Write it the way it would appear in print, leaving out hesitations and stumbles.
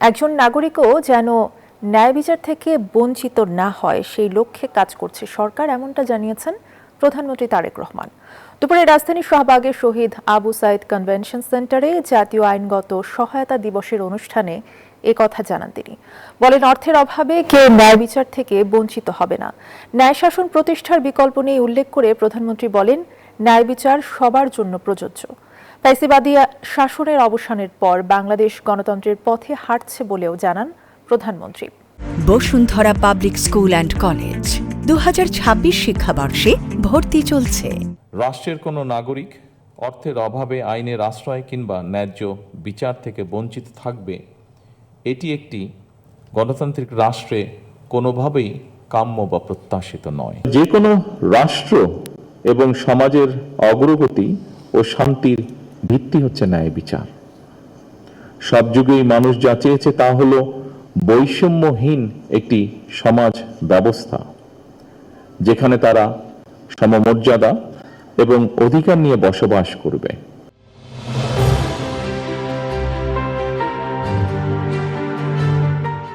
একজন নাগরিকও যেন ন্যায় বিচার থেকে বঞ্চিত না হয় সেই লক্ষ্যে কাজ করছে সরকার, এমনটা জানিয়েছেন প্রধানমন্ত্রী তারেক রহমান। দুপুরে রাজধানীর শাহবাগের শহীদ আবু সাইদ কনভেনশন সেন্টারে জাতীয় আইনগত সহায়তা দিবসের অনুষ্ঠানে এ কথা জানান তিনি। বলেন, অর্থের অভাবে কেউ ন্যায় বিচার থেকে বঞ্চিত হবে না। ন্যায় শাসন প্রতিষ্ঠার বিকল্প নেই উল্লেখ করে প্রধানমন্ত্রী বলেন, ন্যায় বিচার সবার জন্য প্রযোজ্য। ফ্যাসিবাদী শাসনের অবসানের পর বাংলাদেশ গণতন্ত্রের পথে হাঁটছে বলেও জানান প্রধানমন্ত্রী। Bashundhara public school and college 2026 শিক্ষাবর্ষে ভর্তি চলছে। রাষ্ট্রের কোনো নাগরিক অর্থের অভাবে আইনের আশ্রয় কিংবা ন্যায্য বিচার থেকে বঞ্চিত থাকবে, এটি একটি গণতান্ত্রিক রাষ্ট্রে কোনোভাবেই কাম্য বা প্রত্যাশিত নয়। যে কোনো রাষ্ট্র এবং সমাজের অগ্রগতি ও শান্তির ভিত্তি হচ্ছে ন্যায় বিচার। সব যুগেই মানুষ যা চেয়েছে তা হলো বৈষম্যহীন একটি সমাজ ব্যবস্থা, যেখানে তারা সমমর্যাদা এবং অধিকার নিয়ে বসবাস করবে।